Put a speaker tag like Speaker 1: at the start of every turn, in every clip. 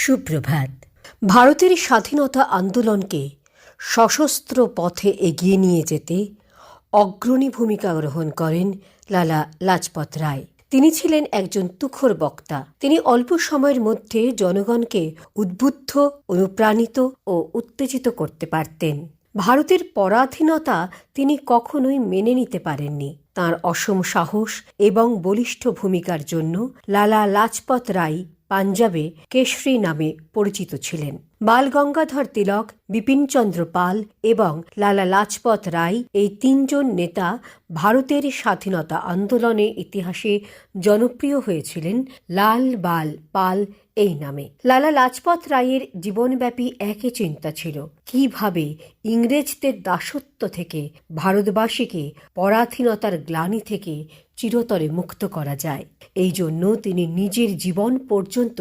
Speaker 1: সুপ্রভাত। ভারতের স্বাধীনতা আন্দোলনকে সশস্ত্র পথে এগিয়ে নিয়ে যেতে অগ্রণী ভূমিকা গ্রহণ করেন লালা লাজপত রায়। তিনি ছিলেন একজন তুখোড় বক্তা। তিনি অল্প সময়ের মধ্যে জনগণকে উদ্বুদ্ধ, অনুপ্রাণিত ও উত্তেজিত করতে পারতেন। ভারতের পরাধীনতা তিনি কখনোই মেনে নিতে পারেননি। তাঁর অসম সাহস এবং বলিষ্ঠ ভূমিকার জন্য লালা লাজপত রায় পাঞ্জাবে কেশরী নামে পরিচিত ছিলেন। বাল গঙ্গাধর তিলক, বিপিনচন্দ্র পাল এবং লালা লাজপত রায় এই তিনজন নেতা ভারতের স্বাধীনতা আন্দোলনের ইতিহাসে জনপ্রিয় হয়েছিলেন লাল বাল পাল এই নামে। লালা লাজপত রায়ের জীবনব্যাপী একই চিন্তা ছিল, কিভাবে ইংরেজদের দাসত্ব থেকে ভারতবাসীকে পরাধীনতার গ্লানি থেকে চিরতরে মুক্ত করা যায়। এই জন্য তিনি নিজের জীবন পর্যন্ত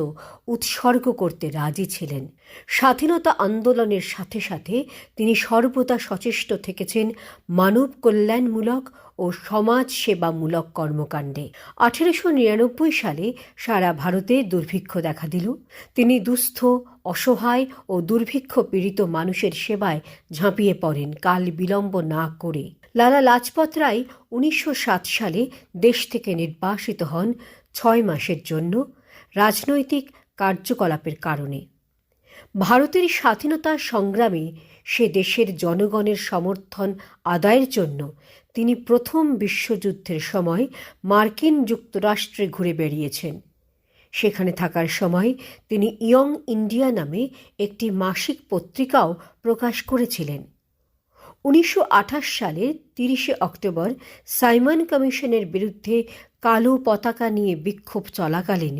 Speaker 1: উৎসর্গ করতে রাজি ছিলেন। স্বাধীনতা আন্দোলনের সাথে সাথে তিনি সর্বদা সচেষ্ট থেকেছেন মানব কল্যাণমূলক ও সমাজ সেবামূলক কর্মকাণ্ডে। 1899 সালে সারা ভারতে দুর্ভিক্ষ দেখা দিল। তিনি দুস্থ, অসহায় ও দুর্ভিক্ষ পীড়িত মানুষের সেবায় ঝাঁপিয়ে পড়েন কাল বিলম্ব না করে। লালা লাজপত রায় 1907 সালে দেশ থেকে নির্বাসিত হন 6 মাসের জন্য রাজনৈতিক কার্যকলাপের কারণে। ভারতের স্বাধীনতা সংগ্রামে সে দেশের জনগণের সমর্থন আদায়ের জন্য তিনি প্রথম বিশ্বযুদ্ধের সময় মার্কিন যুক্তরাষ্ট্রে ঘুরে বেড়িয়েছেন। সেখানে থাকার সময় তিনি ইয়ং ইন্ডিয়া নামে একটি মাসিক পত্রিকাও প্রকাশ করেছিলেন। 1928 সালের 30 অক্টোবর সাইমন কমিশনের বিরুদ্ধে কালো পতাকা নিয়ে বিক্ষোভ চলাকালীন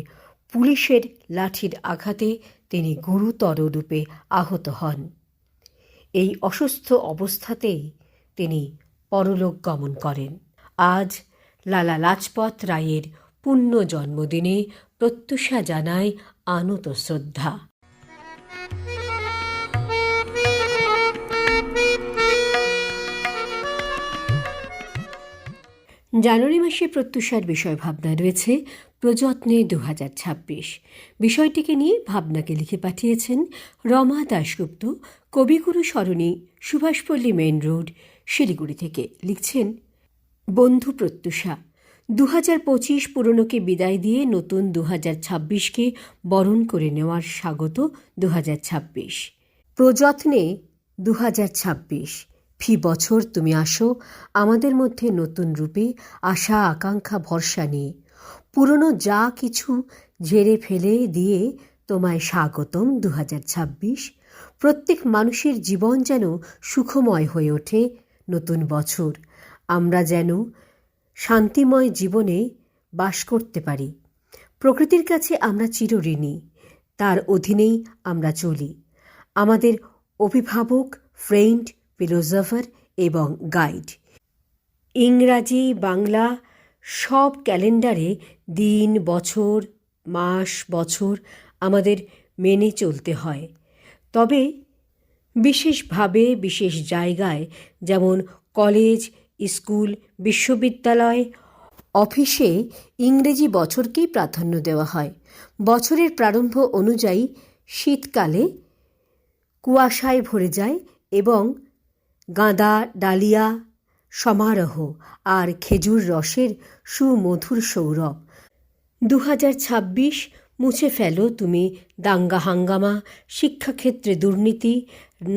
Speaker 1: পুলিশের লাঠির আঘাতে তিনি গুরুতর রূপে আহত হন। এই অসুস্থ অবস্থাতেই তিনি পরলোক গমন করেন। আজ লালা লাজপত রায়ের পুণ্য জন্মদিনে প্রত্যুষা জানায় আনত শ্রদ্ধা। জানুয়ারি মাসে প্রত্যুষার বিষয় ভাবনা রয়েছে প্রযত্নে 2026। বিষয়টিকে নিয়ে ভাবনাকে লিখে পাঠিয়েছেন রমা দাশগুপ্ত, কবিগুরু সরণি, সুভাষপল্লী মেইন রোড, শিলিগুড়ি থেকে। লিখছেন, বন্ধু প্রত্যুষা, 2025 পুরনোকে বিদায় দিয়ে নতুন 2026কে বরণ করে নেওয়ার স্বাগত 2026। প্রযত্নে 2026। ফি বছর তুমি আসো আমাদের মধ্যে নতুন রূপে, আশা আকাঙ্ক্ষা ভরসা নিয়ে। পুরনো যা কিছু ঝেড়ে ফেলে দিয়ে তোমায় স্বাগতম 2026। প্রত্যেক মানুষের জীবন যেন সুখময় হয়ে ওঠে নতুন বছর। আমরা যেন শান্তিময় জীবনে বাস করতে পারি। প্রকৃতির কাছে আমরা চিরঋণী, তার অধীনেই আমরা চলি। আমাদের অভিভাবক, ফ্রেন্ড, ফিলোসফার এবং গাইড। ইংরাজি, বাংলা সব ক্যালেন্ডারে দিন, বছর, মাস, বছর আমাদের মেনে চলতে হয়। তবে বিশেষভাবে বিশেষ জায়গায়, যেমন কলেজ, স্কুল, বিশ্ববিদ্যালয়, অফিসে ইংরেজি বছরকেই প্রাধান্য দেওয়া হয়। বছরের প্রারম্ভ অনুযায়ী শীতকালে কুয়াশায় ভরে যায় এবং গাঁদা, ডালিয়া সমারোহ আর খেজুর রসের সুমধুর সৌরভ। 2026 মুছে ফেলো তুমি দাঙ্গা হাঙ্গামা, শিক্ষাক্ষেত্রে দুর্নীতি,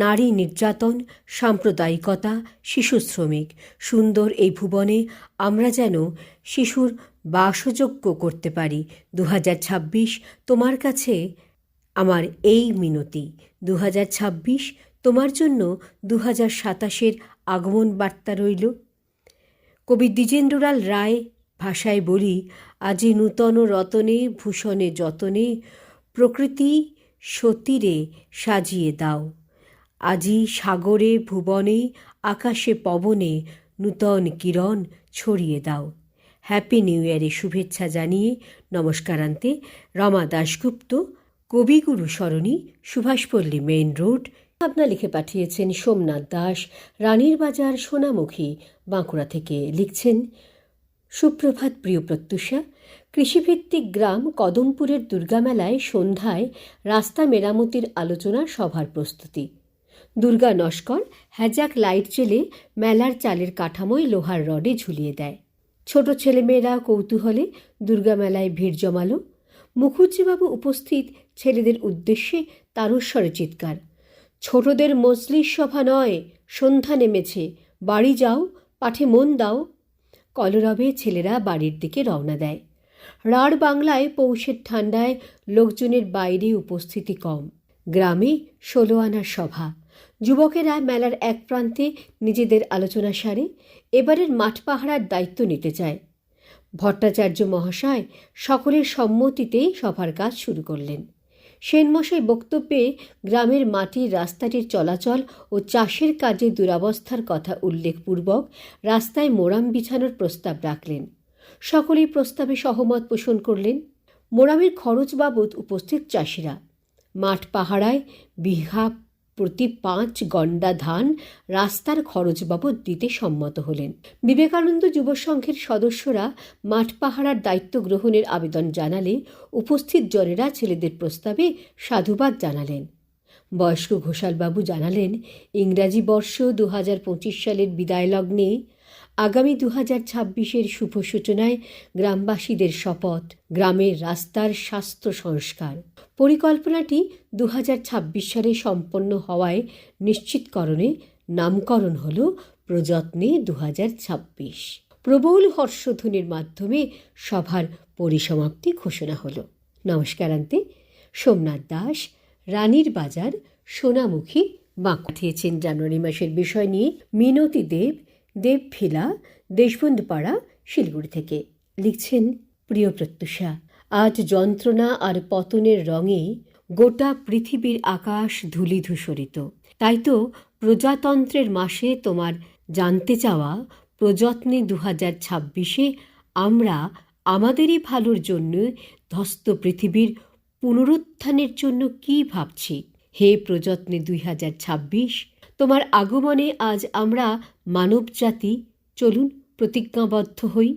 Speaker 1: নারী নির্যাতন, সাম্প্রদায়িকতা, শিশু শ্রমিক। সুন্দর এই ভুবনে আমরা যেন শিশুর বাসযোগ্য করতে পারি। 2026 তোমার কাছে আমার এই মিনতি। 2026 তোমার জন্য 2027-এর আগমন বার্তা রইল। কবি দ্বিজেন্দ্রলাল রায় ভাষায় বলি, আজি নূতন রতনে ভূষণে যতনে, প্রকৃতি সতীরে সাজিয়ে দাও। আজি সাগরে ভুবনে আকাশে পবনে নূতন কিরণ ছড়িয়ে দাও। হ্যাপি নিউ ইয়ারে শুভেচ্ছা জানিয়ে নমস্কারান্তে রমা দাশগুপ্ত, কবিগুরু সরণি, সুভাষপল্লী মেইন রোড। ভাবনা লিখে পাঠিয়েছেন সোমনাথ দাস, রানীর বাজার, সোনামুখী, বাঁকুড়া থেকে। লিখছেন, সুপ্রভাত প্রিয় প্রত্যুষা, কৃষিভিত্তিক গ্রাম কদমপুরের দুর্গামেলায় সন্ধ্যায় রাস্তা মেরামতির আলোচনা সভার প্রস্তুতি। দুর্গা নস্কর হ্যাজাক লাইট জেলে মেলার চালের কাঠামোয় লোহার রডে ঝুলিয়ে দেয়। ছোট ছেলেমেয়েরা কৌতূহলে দুর্গামেলায় ভিড় জমালো। মুখুজ্জিবাবু উপস্থিত ছেলেদের উদ্দেশ্যে তারস্বরে চিৎকার, ছোটদের মজলিস সভা নয়, সন্ধ্যা নেমেছে, বাড়ি যাও, পাঠে মন দাও। কলরবে ছেলেরা বাড়ির দিকে রওনা দেয়। রাঢ় বাংলায় পৌষের ঠান্ডায় লোকজনের বাইরে উপস্থিতি কম। গ্রামে 16 আনার সভা। যুবকেরা মেলার এক প্রান্তে নিজেদের আলোচনা সারে এবারের মাঠ পাহারার দায়িত্ব নিতে চায়। ভট্টাচার্য মহাশয় সকলের সম্মতিতেই সভার কাজ শুরু করলেন। সেনমশাই বক্তব্যে গ্রামের মাটির রাস্তাটির চলাচল ও চাষের কাজে দুরবস্থার কথা উল্লেখপূর্বক রাস্তায় মোরাম বিছানোর প্রস্তাব রাখলেন। সকলেই প্রস্তাবে সহমত পোষণ করলেন। মোরামের খরচ বাবদ উপস্থিত চাষিরা মাঠ পাহারায় বিঘা প্রতি 5 গণ্ডা ধান রাস্তার খরচ বাবদ দিতে সম্মত হলেন। বিবেকানন্দ যুব সংঘের সদস্যরা মাঠ পাহারার দায়িত্ব গ্রহণের আবেদন জানালে উপস্থিত জনেরা ছেলেদের প্রস্তাবে সাধুবাদ জানালেন। বয়স্ক ঘোষালবাবু জানালেন, ইংরাজি বর্ষ 2025 সালের বিদায় লগ্নে আগামী 2026-এর শুভ সূচনায় গ্রামবাসীদের শপথ, গ্রামের রাস্তার স্বাস্থ্য সংস্কার। পরিকল্পনাটি 2026 সালে সম্পন্ন হওয়ায় নিশ্চিতকরণে নামকরণ হল প্রযত্নে 2026। প্রবল হর্ষধ্বনির মাধ্যমে সভার পরিসমাপ্তি ঘোষণা হল। নমস্কারান্তে সোমনাথ দাস, রানীর বাজার, সোনামুখী বাঁক পাঠিয়েছেন জানুয়ারি মাসের বিষয় নিয়ে মিনতি দেব, দেবভিলা, দেশবন্ধুপাড়া, শিলিগুড়ি থেকে। লিখছেন, প্রিয় প্রত্যুষা, আজ যন্ত্রণা আর পতনের রঙে গোটা পৃথিবীর আকাশ ধূলিধূসরিত। তাই তো প্রজাতন্ত্রের মাসে তোমার জানতে চাওয়া প্রযত্নে 2026-এ আমরা আমাদেরই ভালোর জন্য ধ্বস্ত পৃথিবীর পুনরুত্থানের জন্য কি ভাবছি। হে প্রযত্নে 2026, তোমার আগমনে আজ আমরা মানবজাতি চলুন প্রতিজ্ঞাবদ্ধ হই।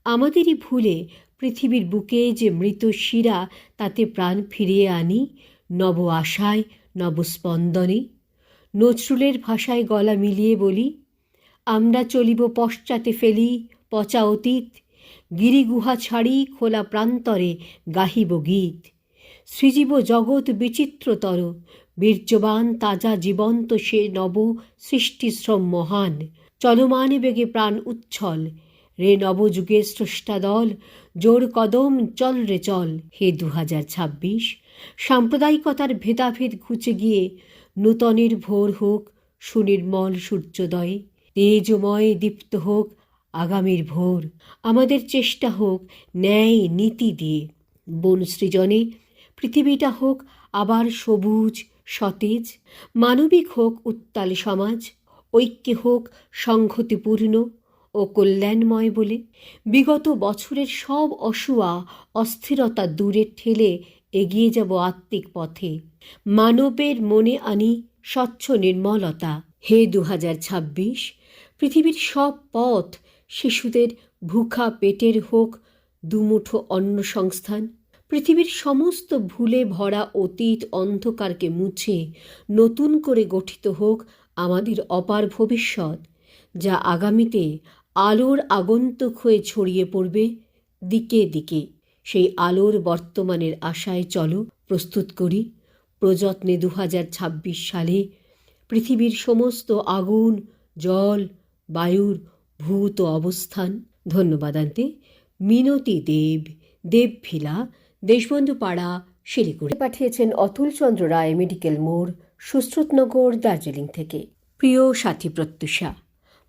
Speaker 1: আমাদেরই ভুলে পৃথিবীর বুকে যে মৃত শিরা তাতে প্রাণ ফিরিয়ে আনি নব আশায়, নবস্পন্দনে। নজরুলের ভাষায় গলা মিলিয়ে বলি, আমরা চলিব পশ্চাতে ফেলি পচা অতীত, গিরিগুহা ছাড়ি খোলা প্রান্তরে গাহিব গীত। সৃজীব জগৎ বিচিত্রতর, বীর্যবান তাজা জীবন্ত সে নব সৃষ্টিশ্রম মহান। চলমান বেগে প্রাণ উচ্ছল, রে নবযুগের স্রষ্টা দল, জোর কদম চল রে চল। হে 2026, সাম্প্রদায়িকতার ভেদাভেদ ঘুচে গিয়ে নূতনের ভোর হোক সুনির্মল সূর্যোদয়ে। তেজময় দীপ্ত হোক আগামীর ভোর। আমাদের চেষ্টা হোক ন্যায় নীতি দিয়ে। বন সৃজনে পৃথিবীটা হোক আবার সবুজ সতেজ। মানবিক হোক উত্তাল সমাজ। ঐক্যে হোক সংহতিপূর্ণ ও কল্যাণময় বলে। বিগত বছরের সব অসুয়া অস্থিরতা দূরে ঠেলে এগিয়ে যাব আত্মিক পথে। মানবের মনে আনি স্বচ্ছ নির্মলতা। হে 2026, পৃথিবীর সব পথ শিশুদের ভুখা পেটের হোক দুমুঠো অন্ন সংস্থান। পৃথিবীর সমস্ত ভুলে ভরা অতীত অন্ধকারকে মুছে নতুন করে গঠিত হোক আমাদের অপার ভবিষ্যৎ, যা আগামীতে আলোর আগন্তুক হয়ে ছড়িয়ে পড়বে দিকে দিকে। সেই আলোর বর্তমানের আশায় চলো প্রস্তুত করি প্রযত্নে 2026 সালে পৃথিবীর সমস্ত আগুন, জল, বায়ুর ভূত অবস্থান। ধন্যবাদান্তে মিনতি দেব, দেবভিলা, দেশবন্ধুপাড়া, শিলিগুড়ি। পাঠিয়েছেন অতুল চন্দ্র রায়, মেডিকেল মোড়, সুশ্রুতনগর, দার্জিলিং থেকে। প্রিয় সাথী প্রত্যুষা,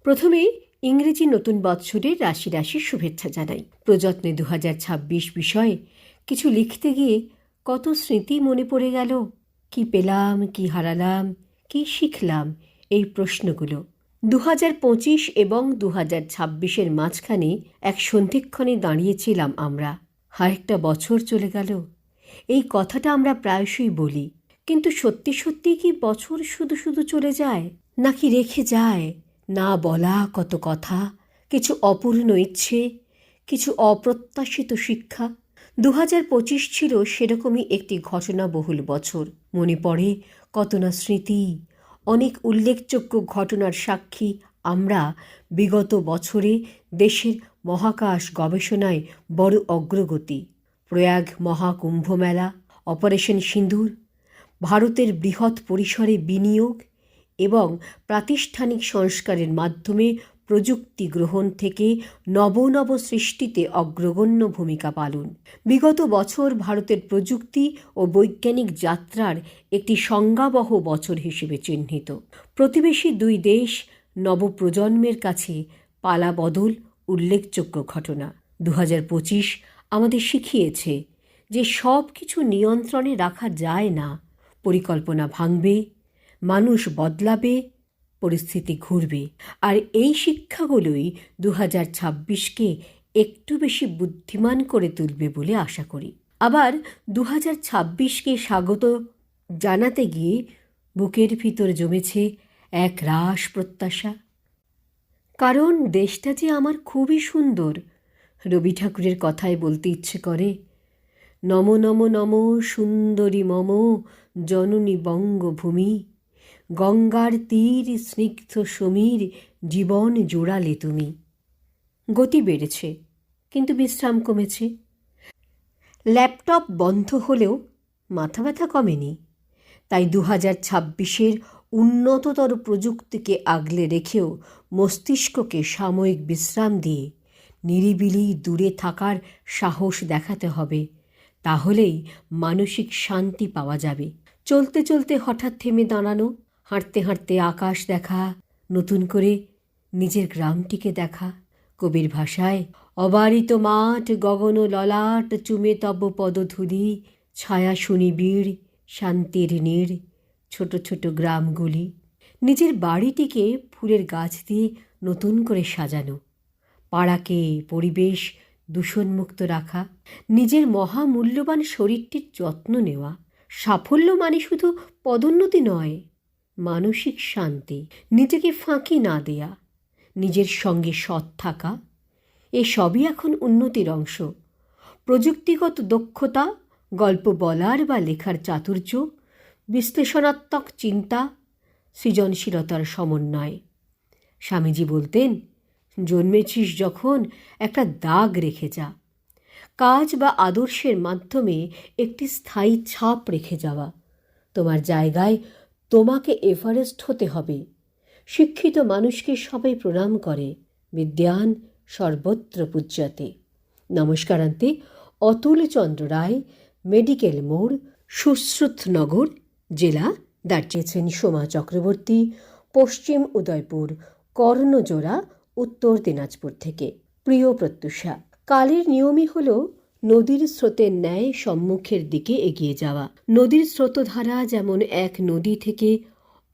Speaker 1: প্রথমে ইংরেজি নতুন বৎসরের রাশি রাশি শুভেচ্ছা জানাই। প্রযত্নে 2026 বিষয়ে কিছু লিখতে গিয়ে কত স্মৃতি মনে পড়ে গেল। কি পেলাম, কি হারালাম, কি শিখলাম, এই প্রশ্নগুলো। 2025 এবং 2026-এর মাঝখানে এক সন্ধিক্ষণে দাঁড়িয়েছিলাম আমরা। আরেকটা বছর চলে গেল, এই কথাটা আমরা প্রায়শই বলি। কিন্তু সত্যি সত্যি কি বছর শুধু শুধু চলে যায়, নাকি রেখে যায় না বলা কত কথা, কিছু অপূর্ণ ইচ্ছে, কিছু অপ্রত্যাশিত শিক্ষা। 2025 ছিল সেরকমই একটি ঘটনাবহুল বছর। মনে পড়ে কত না স্মৃতি, অনেক উল্লেখযোগ্য ঘটনার সাক্ষী আমরা বিগত বছরে। দেশের মহাকাশ গবেষণায় বড় অগ্রগতি, প্রয়াগ মহাকুম্ভ মেলা, অপারেশন সিঁদুর, ভারতের বৃহৎ পরিসরে বিনিয়োগ এবং প্রাতিষ্ঠানিক সংস্কারের মাধ্যমে প্রযুক্তি গ্রহণ থেকে নব সৃষ্টিতে অগ্রগণ্য ভূমিকা পালন। বিগত বছর ভারতের প্রযুক্তি ও বৈজ্ঞানিক যাত্রার একটি সংজ্ঞাবহ বছর হিসেবে চিহ্নিত। প্রতিবেশী দুই দেশ নবপ্রজন্মের কাছে পালাবদল উল্লেখযোগ্য ঘটনা। 2025 আমাদের শিখিয়েছে যে সব কিছু নিয়ন্ত্রণে রাখা যায় না। পরিকল্পনা ভাঙবে, মানুষ বদলাবে, পরিস্থিতি ঘুরবে। আর এই শিক্ষাগুলোই 2026কে একটু বেশি বুদ্ধিমান করে তুলবে বলে আশা করি। আবার 2026কে স্বাগত জানাতে গিয়ে বুকের ভিতর জমেছে এক রাশ প্রত্যাশা। কারণ দেশটা যে আমার খুবই সুন্দর। রবি ঠাকুরের কথায় বলতে ইচ্ছে করে, নম নম নম সুন্দরী মম জননী বঙ্গভূমি, গঙ্গার তীর স্নিগ্ধ সমীর জীবন জোড়ালে তুমি। গতি বেড়েছে কিন্তু বিশ্রাম কমেছে। ল্যাপটপ বন্ধ হলেও মাথা ব্যথা কমেনি। তাই 2026-এর উন্নততর প্রযুক্তিকে আগলে রেখেও মস্তিষ্ককে সাময়িক বিশ্রাম দিয়ে নিরিবিলি দূরে থাকার সাহস দেখাতে হবে। তাহলেই মানসিক শান্তি পাওয়া যাবে। চলতে চলতে হঠাৎ থেমে দাঁড়ানো, হাঁটতে হাঁটতে আকাশ দেখা, নতুন করে নিজের গ্রামটিকে দেখা। কবির ভাষায়, অবারিত মাঠ গগন ললাট চুমে তব পদধূলি, ছায়া সুনিবিড় শান্তির নীড় ছোট ছোট গ্রামগুলি। নিজের বাড়িটিকে ফুলের গাছ দিয়ে নতুন করে সাজানো, পাড়াকে পরিবেশ দূষণমুক্ত রাখা, নিজের মহামূল্যবান শরীরটির যত্ন নেওয়া। সাফল্য মানে শুধু পদোন্নতি নয়, মানসিক শান্তি, নিজেকে ফাঁকি না দেয়া, নিজের সঙ্গে সৎ থাকা, এসবই এখন উন্নতির অংশ। প্রযুক্তিগত দক্ষতা, গল্প বলার বা লেখার চাতুর্য, বিশ্লেষণাত্মক চিন্তা, সৃজনশীলতার সমন্বয়। স্বামীজি বলতেন, জন্মেছিস যখন একটা দাগ রেখে যা। কাজ বা আদর্শের মাধ্যমে একটি স্থায়ী ছাপ রেখে যাওয়া। তোমার জায়গায় তোমাকে এভারেস্ট হতে হবে। শিক্ষিত মানুষকে সবাই প্রণাম করে, বিদ্যান সর্বত্র পূজ্যতে। নমস্কারান্তে অতুলচন্দ্র রায়, মেডিকেল মোড়, সুশ্রুতনগর, জেলা দার্জিলিং। সোমা চক্রবর্তী, পশ্চিম উদয়পুর, কর্ণজোড়া, উত্তর দিনাজপুর থেকে। প্রিয় প্রত্যুষা, কালের নিয়মই হল নদীর স্রোতের ন্যায় সম্মুখের দিকে এগিয়ে যাওয়া। নদীর স্রোতধারা যেমন এক নদী থেকে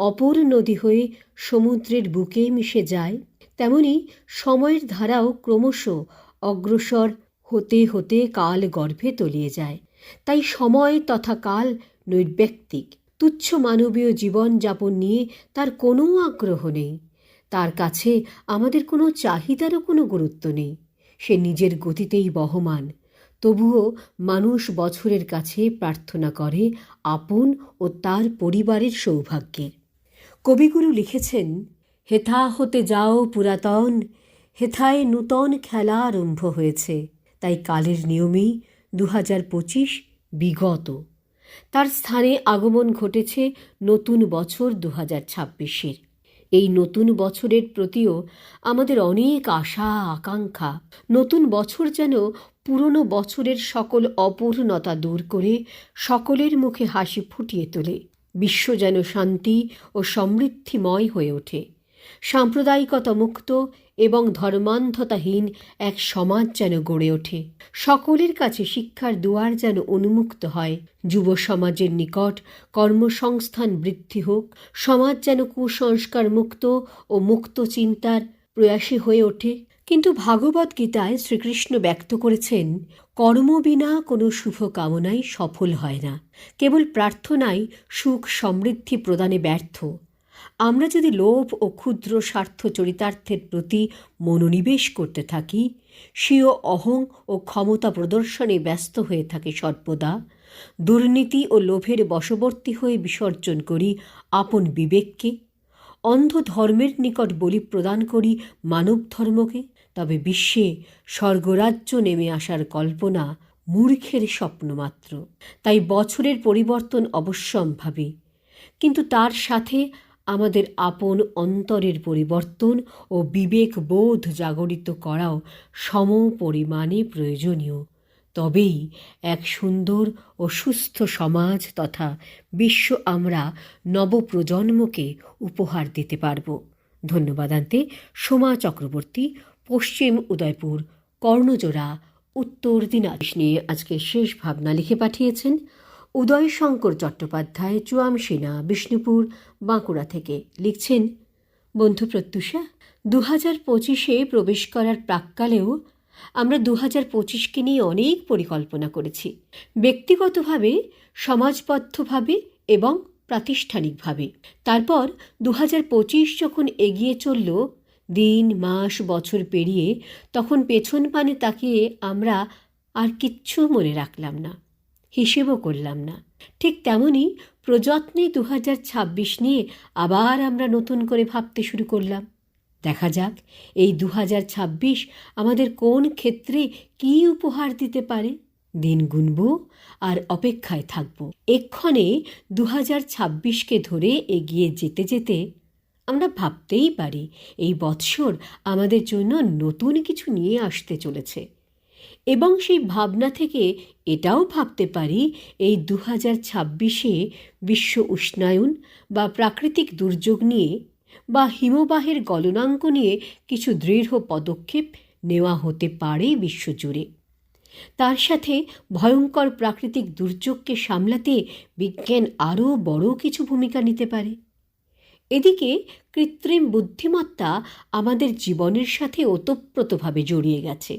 Speaker 1: অপর নদী হয়ে সমুদ্রের বুকে মিশে যায়, তেমনি সময়ের ধারাও ক্রমশ অগ্রসর হতে হতে কাল গর্ভে তলিয়ে যায়। তাই সময় তথা কাল নৈর্ব্যক্তিক। তুচ্ছ মানবীয় জীবনযাপন নিয়ে তার কোনো আগ্রহ নেই। তার কাছে আমাদের কোনো চাহিদারও কোনো গুরুত্ব নেই। সে নিজের গতিতেই বহমান। তবুও মানুষ বছরের কাছে প্রার্থনা করে আপন ও তার পরিবারের সৌভাগ্যের। কবিগুরু লিখেছেন, হেথা হতে যাও পুরাতন, হেথায় নূতন খেলা আরম্ভ হয়েছে। তাই কালের নিয়মেই 2025 বিগত, তার স্থানে আগমন ঘটেছে নতুন বছর 2026-এর। এই নতুন বছরের প্রতিও আমাদের অনেক আশা আকাঙ্ক্ষা। নতুন বছর যেন পুরনো বছরের সকল অপূর্ণতা দূর করে সকলের মুখে হাসি ফুটিয়ে তোলে। বিশ্ব যেন শান্তি ও সমৃদ্ধিময় হয়ে ওঠে। সাম্প্রদায়িকতা মুক্ত এবং ধর্মান্ধতাহীন এক সমাজ যেন গড়ে ওঠে। সকলের কাছে শিক্ষার দুয়ার যেন উন্মুক্ত হয়। যুব সমাজের নিকট কর্মসংস্থান বৃদ্ধি হোক। সমাজ যেন কুসংস্কার মুক্ত ও মুক্ত চিন্তার প্রয়াসী হয়ে ওঠে। কিন্তু ভাগবত গীতায় শ্রীকৃষ্ণ ব্যক্ত করেছেন, কর্ম বিনা কোনো শুভ কামনাই সফল হয় না। কেবল প্রার্থনাই সুখ সমৃদ্ধি প্রদানে ব্যর্থ। আমরা যদি লোভ ও ক্ষুদ্র স্বার্থ চরিতার্থের প্রতি মনোনিবেশ করতে থাকি, স্বীয় অহং ও ক্ষমতা প্রদর্শনে ব্যস্ত হয়ে থাকি সর্বদা, দুর্নীতি ও লোভের বশবর্তী হয়ে বিসর্জন করি আপন বিবেককে, অন্ধ ধর্মের নিকট বলি প্রদান করি মানব ধর্মকে, তবে বিশ্বে স্বর্গরাজ্য নেমে আসার কল্পনা মূর্খের স্বপ্ন মাত্র। তাই বছরের পরিবর্তন অবশ্যম্ভাবী, কিন্তু তার সাথে আমাদের আপন অন্তরের পরিবর্তন ও বিবেক বোধ জাগরিত করাও সম পরিমাণে প্রয়োজনীয়। তবেই এক সুন্দর ও সুস্থ সমাজ তথা বিশ্ব আমরা নবপ্রজন্মকে উপহার দিতে পারব। ধন্যবাদান্তে সোমা চক্রবর্তী, পশ্চিম উদয়পুর, কর্ণজোড়া, উত্তর দিনাজপুর নিয়ে আজকের শেষ ভাবনা লিখে পাঠিয়েছেন উদয়শঙ্কর চট্টোপাধ্যায়, চুয়ামসিনা, বিষ্ণুপুর, বাঁকুড়া থেকে। লিখছেন, বন্ধু প্রত্যুষা, 2025-এ প্রবেশ করার প্রাক্কালেও আমরা 2025-কে নিয়ে অনেক পরিকল্পনা করেছি, ব্যক্তিগতভাবে, সমাজবদ্ধভাবে এবং প্রাতিষ্ঠানিকভাবে। তারপর 2025 যখন এগিয়ে চলল, দিন, মাস, বছর পেরিয়ে, তখন পেছন পানে তাকিয়ে আমরা আর কিচ্ছু মনে রাখলাম না, হিসেবও করলাম না। ঠিক তেমনই প্রযত্নে 2026 নিয়ে আবার আমরা নতুন করে ভাবতে শুরু করলাম। দেখা যাক এই 2026 আমাদের কোন ক্ষেত্রে কী উপহার দিতে পারে। দিন গুনব আর অপেক্ষায় থাকব। এক্ষণে 2026-কে ধরে এগিয়ে যেতে যেতে আমরা ভাবতেই পারি এই বৎসর আমাদের জন্য নতুন কিছু নিয়ে আসতে চলেছে, এবং সেই ভাবনা থেকে এটাও ভাবতে পারি এই 2026-এ বিশ্ব উষ্ণায়ন বা প্রাকৃতিক দুর্যোগ নিয়ে বা হিমবাহের গলনাঙ্ক নিয়ে কিছু দৃঢ় পদক্ষেপ নেওয়া হতে পারে বিশ্বজুড়ে। তার সাথে ভয়ঙ্কর প্রাকৃতিক দুর্যোগকে সামলাতে বিজ্ঞান আরও বড় কিছু ভূমিকা নিতে পারে। এদিকে কৃত্রিম বুদ্ধিমত্তা আমাদের জীবনের সাথে ওতপ্রোতভাবে জড়িয়ে গেছে।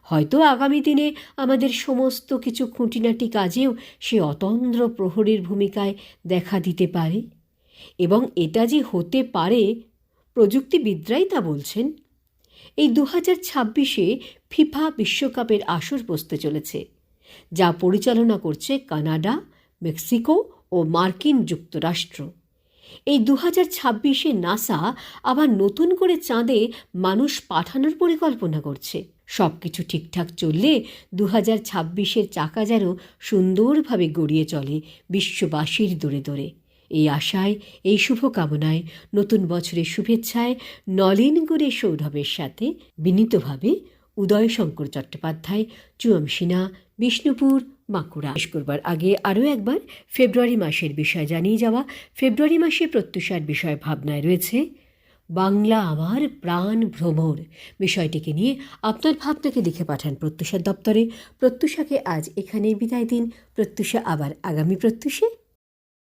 Speaker 1: হয়তো আগামী দিনে আমাদের সমস্ত কিছু খুঁটিনাটি কাজেও সে অতন্দ্র প্রহরীর ভূমিকায় দেখা দিতে পারে, এবং এটা যে হতে পারে প্রযুক্তিবিদরাই তা বলছেন। এই 2026-এ ফিফা বিশ্বকাপের আসর বসতে চলেছে, যা পরিচালনা করছে কানাডা, মেক্সিকো ও মার্কিন যুক্তরাষ্ট্র। এই 2026-এ নাসা আবার নতুন করে চাঁদে মানুষ পাঠানোর পরিকল্পনা করছে। সব কিছু ঠিকঠাক চললে 2026-এর চাকা যেন সুন্দরভাবে গড়িয়ে চলে বিশ্ববাসীর দোরে দোরে। এই আশায়, এই শুভকামনায়, নতুন বছরের শুভেচ্ছায় নলিনগুড়ে সৌরভের সাথে বিনীতভাবে উদয়শঙ্কর চট্টোপাধ্যায়, চুয়ামসিনা, বিষ্ণুপুর, বাঁকুড়া। শেষ করবার আগে আরও একবার ফেব্রুয়ারি মাসের বিষয় জানিয়ে যাওয়া। ফেব্রুয়ারি মাসে প্রত্যুষার বিষয় ভাবনায় রয়েছে বাংলা আমার প্রাণ ভ্রমর। বিষয়টিকে নিয়ে আপনার ভাবনাকে লিখে পাঠান প্রত্যুষার দপ্তরে। প্রত্যুষাকে আজ এখানেই বিদায় দিন। প্রত্যুষা আবার আগামী প্রত্যুষে